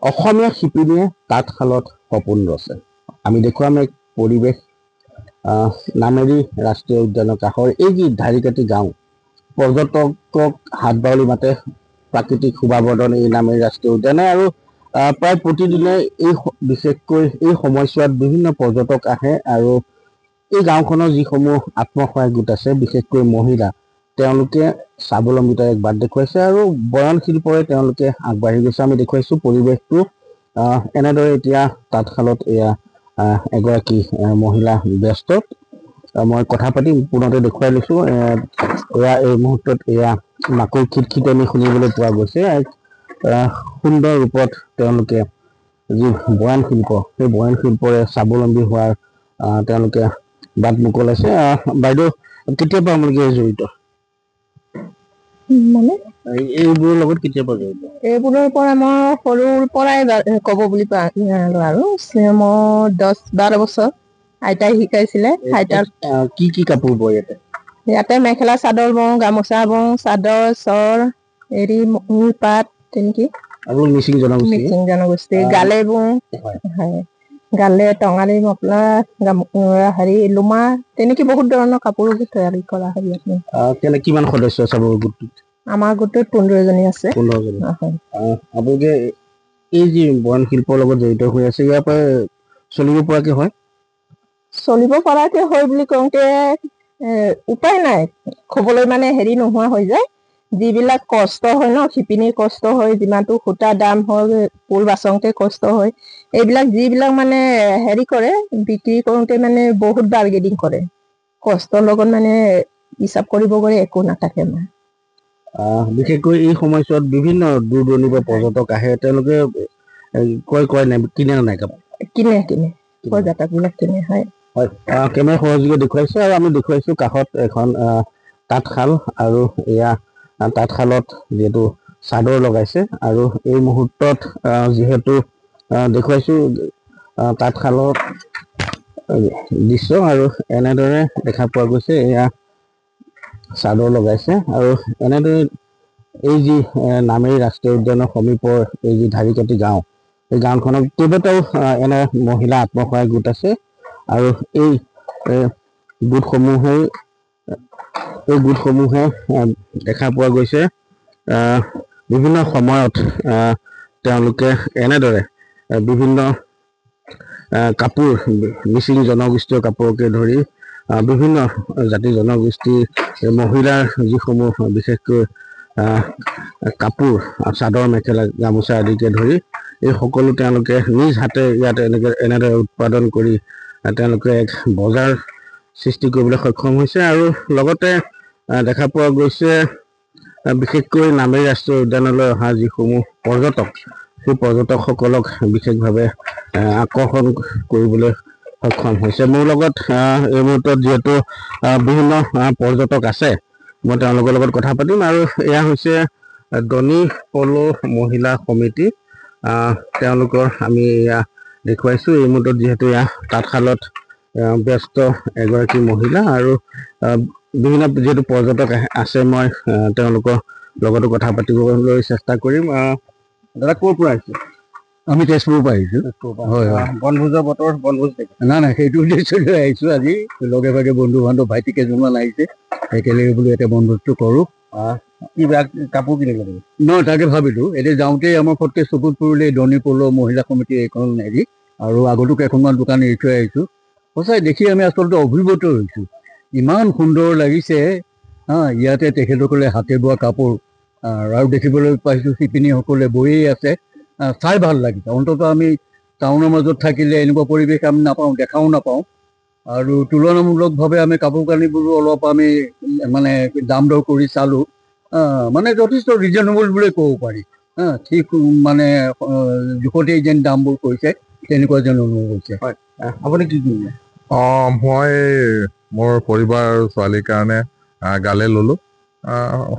অসমীয়া শিপিনীয়ে তাঁতশালত সপোন ৰচে। আমি দেখুৱাম এক পৰিৱেশ নামেৰি ৰাষ্ট্ৰীয় উদ্যানৰ কাষৰ এই যি ধাৰিকাটি গাঁও, পৰ্যটকক হাতবাউলি মাতে প্ৰাকৃতিক শোভাবৰ্ধন এই নামেৰি ৰাষ্ট্ৰীয় উদ্যানে। আৰু প্ৰায় প্ৰতিদিনে বিশেষকৈ এই সময়ছোৱাত বিভিন্ন পৰ্যটক আহে আৰু এই গাঁওখনৰ যিসমূহ আত্মসহায়ক গোট আছে, বিশেষকৈ মহিলা, তেওঁলোকে স্বাৱলম্বিতাৰ এক বাট দেখুৱাইছে আৰু বয়ন শিল্পৰে তেওঁলোকে আগবাঢ়ি গৈছে। আমি দেখুৱাইছো পৰিৱেশটো এনেদৰে এতিয়া তাঁতশালত এয়া এগৰাকী মহিলা ব্যস্ত। মই কথা পাতি পুনতে দেখুৱাই লৈছো। এয়া এই মুহূৰ্তত এয়া মাকৈ খিটখিটনি শুনিবলৈ পোৱা গৈছে। সুন্দৰ ৰূপত তেওঁলোকে যি বয়ন শিল্প, সেই বয়ন শিল্পৰে স্বাৱলম্বী হোৱাৰ তেওঁলোকে বাট মোকলাইছে। বাইদেউ, কেতিয়াৰ পৰা আপোনালোকে জড়িত? মানে এইবোৰৰ লগত কেতিয়াৰ পৰা জড়িত? এইবোৰৰ পৰা মই সৰুৰ পৰাই ক'ব বুলি আৰু মই 10-12 বছৰ আইতাই শিকাইছিলে। আইতাৰ কি কি কাপোৰ বয় ইয়াতে? ইয়াতে মেখেলা চাদৰ বওঁ, গামোচা বওঁ, চাদৰ, চৰ, এৰী, পাত, তেনেকে। আৰু মিচিং জনগোষ্ঠী গালে বওঁ। হয়, গালে, টঙালি, মফলা, লুমা, তেনেকে বহুত ধৰণৰ কাপোৰ তৈয়াৰী কৰা হয় ইয়াতে। কিমান সদস্য আছে গোটটোত? আমাৰ গোটটোত 15 জনী আছে। 15 জনী। আপোনালোকে এই যি বয়ন শিল্পৰ লগত জড়িত হৈ আছে, ইয়াৰ পৰা চলিব পৰাকে হয়? চলিব পৰাকে হয় বুলি কওঁতে উপায় নাই, খবলৈ মানে হেৰি নোহোৱা হৈ যায়। যিবিলাক কষ্ট হয় ন, শিপিনীৰ কষ্ট হয়, যিমানটো সূতা দাম হয়, ফুল বাচওঁতে কষ্ট হয়, এইবিলাক যিবিলাক মানে হেৰি কৰে, বিক্ৰী কৰোঁতে মানে বহুত বাৰ্গেনিং কৰে। কষ্টৰ লগত মানে হিচাপ কৰিব গ'লে একো নাথাকে মানে। বিশেষকৈ এই সময়ছোৱাত বিভিন্ন দূৰ দূৰণিৰ পৰা পৰ্যটক আহে, তেওঁলোকে ক্ৰয় নাই, কিনে নাই কাপোৰ? কিনে পৰ্যটক বিলাক কিনে। হয়, কেমেৰা সহযোগে দেখুৱাইছে আৰু আমি দেখুৱাইছো কাষত এখন তাঁতশাল, আৰু এয়া তাঁতশালত যিহেতু চাদৰ লগাইছে। আৰু এই মুহূৰ্তত যিহেতু দেখুৱাইছো তাঁতশালৰ দৃশ্য, আৰু এনেদৰে দেখা পোৱা গৈছে এয়া চাদৰ লগাইছে। আৰু এনেদৰে এই যি নামেৰি ৰাষ্ট্ৰীয় উদ্যানৰ সমীপৰ এই যি ধাৰিকাটি গাঁও, এই গাঁওখনত কেইবাটাও এনে মহিলা আত্মসহায়ক গোট আছে। আৰু এই গোটসমূহে দেখা পোৱা গৈছে বিভিন্ন সময়ত তেওঁলোকে এনেদৰে বিভিন্ন কাপোৰ, মিচিং জনগোষ্ঠীয় কাপোৰকে ধৰি বিভিন্ন জাতি জনগোষ্ঠীৰ মহিলাৰ যিসমূহ বিশেষকৈ কাপোৰ, চাদৰ, মেখেলা, গামোচা আদিকে ধৰি এই সকলো তেওঁলোকে নিজ হাতে ইয়াত এনেদৰে উৎপাদন কৰি তেওঁলোকে এক বজাৰ সৃষ্টি কৰিবলৈ সক্ষম হৈছে। আৰু লগতে দেখা পোৱা গৈছে বিশেষকৈ নামেৰি ৰাষ্ট্ৰীয় উদ্যানলৈ অহা যিসমূহ পৰ্যটক, সেই পৰ্যটকসকলক বিশেষভাৱে আকৰ্ষণ কৰিবলৈ সক্ষম হৈছে। মোৰ লগত এই মুহূৰ্তত যিহেতু বিভিন্ন পৰ্যটক আছে, মই তেওঁলোকৰ লগত কথা পাতিম। আৰু এয়া হৈছে দনি পলো মহিলা সমিতি, তেওঁলোকৰ আমি এয়া দেখুৱাইছো। এই মুহূৰ্তত যিহেতু এয়া তাঁতশালত ব্যস্ত এগৰাকী মহিলা, আৰু বিভিন্ন যিহেতু পৰ্যটক আছে, মই তেওঁলোকৰ লগতো কথা পাতিবলৈ চেষ্টা কৰিম। দাদা, ক'ৰ পৰা আহিছে? আমি তেজপুৰৰ পৰা আহিছোঁ। হয়, বনভোজৰ বতৰ, বনভোজ নাই, সেইটো উদ্দেশ্য লৈ আহিছোঁ। আজি লগে ভাগে বন্ধু বান্ধৱ ভাইটি কেইজনমান আহিছে, একেলগে বোলো ইয়াতে বনভোজটো কৰোঁ। কাপোৰ কিনিব লাগিব নহয়, তাকে ভাবিলোঁ। এতিয়া যাওঁতেই আমাৰ ফটকে চকুত পৰিলে দনি পলো মহিলা সমিতি এইখন হেৰি, আৰু আগতো কেইখনমান দোকান এৰি থৈ আহিছোঁ। সঁচাই দেখি আমি আচলতে অভিভূত হৈছোঁ। ইমান সুন্দৰ লাগিছে। ইয়াতে তেখেতসকলে হাতে বোৱা কাপোৰ, আৰু দেখিবলৈ পাইছোঁ শিপিনীসকলে বৈয়ে আছে। চাই ভাল লাগিছে। অন্ততঃ আমি টাউনৰ মাজত থাকিলে এনেকুৱা পৰিৱেশ আমি নাপাওঁ, দেখাও নাপাওঁ। আৰু তুলনামূলকভাৱে আমি কাপোৰ কানিবোৰো অলপ আমি মানে দাম দৰ কৰি চালোঁ, মানে যথেষ্ট ৰিজনেবল বুলিয়ে ক'ব পাৰি। ঠিক মানে জোখতেই যেন দামবোৰ কৈছে, তেনেকুৱা যেন অনুভৱ হৈছে। আপুনি কি কিনিলে? মই মোৰ পৰিবাৰ আৰু ছোৱালীৰ কাৰণে গালে ল'লোঁ।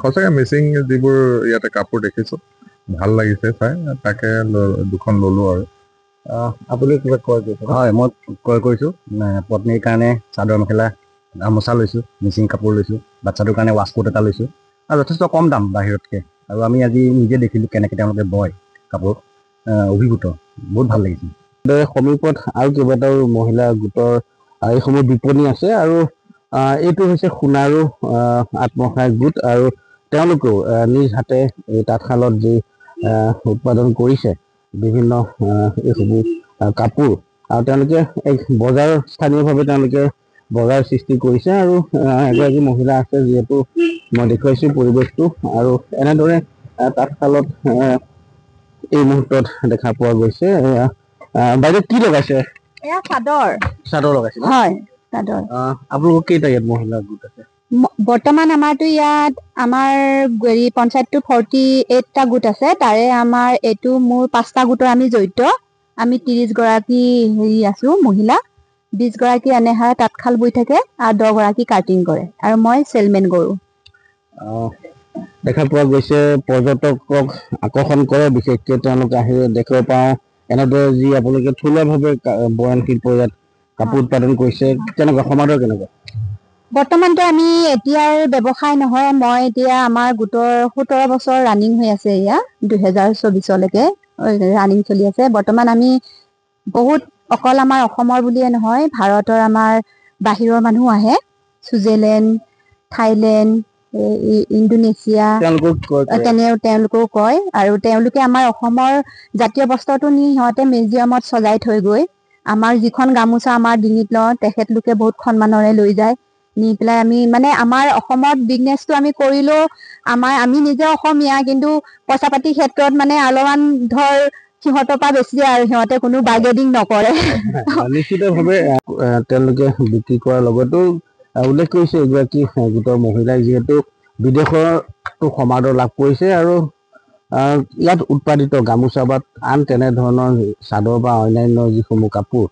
সঁচাকৈ মিচিং যিবোৰ ইয়াতে কাপোৰ দেখিছোঁ, ভাল লাগিছে চাই, তাকে দুখন ল'লোঁ। আৰু আপুনি কিবা ক্ৰয় কৰিছে? হয়, মই ক্ৰয় কৰিছোঁ। পত্নীৰ কাৰণে চাদৰ মেখেলা, গামোচা লৈছোঁ, মিচিং কাপোৰ লৈছোঁ, বাচ্ছাটোৰ কাৰণে ৱাছকোট এটা লৈছোঁ। আৰু যথেষ্ট কম দাম বাহিৰতকৈ। আৰু আমি আজি নিজে দেখিলোঁ কেনেকৈ তেওঁলোকে বয় কাপোৰ। অভিভূত বহুত ভাল লাগিছে দৰে সমীপত আৰু কেইবাটাও মহিলা গোটৰ এইসমূহ বিপণী আছে আৰু এইটো হৈছে সোণাৰু আত্মসহায়ক গোট আৰু তেওঁলোকেও নিজ হাতে এই তাঁতশালত যি উৎপাদন কৰিছে বিভিন্ন এইসমূহ কাপোৰ আৰু তেওঁলোকে এক বজাৰ স্থানীয়ভাৱে তেওঁলোকে বজাৰ সৃষ্টি কৰিছে আৰু এগৰাকী মহিলা আছে যিহেতু মই দেখুৱাইছোঁ পৰিৱেশটো আৰু এনেদৰে তাঁতশালত এই মুহূৰ্তত দেখা পোৱা গৈছে বাইদেউ কি লগাইছে এয়া চাদৰ চাদৰ লগাইছে ন? হয় চাদৰ আপোনালোকৰ কেইটা ইয়াত মহিলা গোট আছে বৰ্তমান আমাৰতো ইয়াত আমাৰ পঞ্চায়তটো 48টা গোট আছে তাৰে আমাৰ এইটো মোৰ 5টা গোটৰ আমি জড়িত আমি 30 গৰাকী আছো মহিলা 20 গৰাকী এনেহাৰে তাঁতশাল বৈ থাকে আৰু 10 গৰাকী কাটিং কৰে আৰু মই চেলমেন কৰোঁ দেখা পোৱা গৈছে পৰ্যটকক আকৰ্ষণ কৰে বিশেষকৈ তেওঁলোকে আহি দেখিব পাওঁ এনেদৰে যি আপোনালোকে থলুৱাভাৱে বয়ন শিল্প ইয়াত কাপোৰ উৎপাদন কৰিছে কেনেকুৱা সমাদৰ কেনেকুৱা বৰ্তমানতো আমি এতিয়াৰ ব্যৱসায় নহয় মই এতিয়া আমাৰ গোটৰ 17 বছৰ ৰানিং হৈ আছে এয়া 2024লৈকে ৰানিং চলি আছে বৰ্তমান আমি বহুত অকল আমাৰ অসমৰ বুলিয়ে নহয় ভাৰতৰ আমাৰ বাহিৰৰ মানুহ আহে ছুইজাৰলেণ্ড থাইলেণ্ড ইণ্ডোনেছিয়া তেওঁলোকেও কয় আৰু তেওঁলোকে আমাৰ অসমৰ জাতীয় বস্ত্ৰটো নি সিহঁতে মিউজিয়ামত সজাই থৈ গৈ আমাৰ যিখন গামোচা আমাৰ ডিঙিত লওঁ তেখেতলোকে বহুত সন্মানেৰে লৈ যায় নি পেলাই আমি মানে আমাৰ অসমত বিজনেছটো আমি কৰিলেও আমি নিজে অসমীয়া কিন্তু পইচা পাতি ক্ষেত্ৰত মানে অলপমান ধৰ সিহঁতৰ পৰা বেছি আৰু সিহঁতে কোনো বাৰ্গেনিং নকৰে নিশ্চিতভাৱে তেওঁলোকে বিক্ৰী কৰাৰ লগতো উল্লেখ কৰিছে এগৰাকী গোটৰ মহিলাই যিহেতু বিদেশতো সমাদৰ লাভ কৰিছে আৰু ইয়াত উৎপাদিত গামোচা বা আন তেনেধৰণৰ চাদৰ বা অন্যান্য যিসমূহ কাপোৰ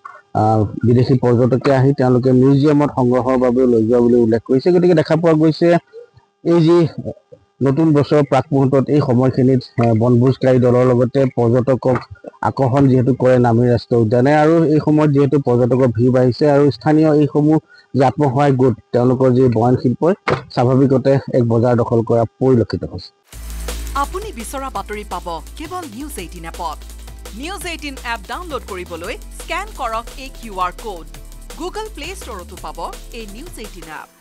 বিদেশী পৰ্যটকে আহি তেওঁলোকে মিউজিয়ামত সংগ্ৰহৰ বাবে লৈ যোৱা বুলি উল্লেখ কৰিছে গতিকে দেখা পোৱা গৈছে এই যি নতুন বছৰৰ প্ৰাক মুহূৰ্তত এই সময়খিনিত বনভোজকাৰী দলৰ লগতে পৰ্যটকক আকৰ্ষণ যিহেতু কৰে নামেৰি ৰাষ্ট্ৰীয় উদ্যানে আৰু এই সময়ত যিহেতু পৰ্যটকৰ ভিৰ বাঢ়িছে আৰু স্থানীয় এইসমূহ যি আত্মসহায়ক গোট তেওঁলোকৰ যি বয়ন শিল্পই স্বাভাৱিকতে এক বজাৰ দখল কৰা পৰিলক্ষিত হৈছে আপুনি বিচৰা বাতৰি পাব কেৱল নিউজ 18 এপত নিউজ 18 এপ ডাউনলোড কৰিবলৈ স্ক্যান কৰক এই QR কোড গুগল প্লে ষ্টৰতো পাব এই নিউজ 18 এপ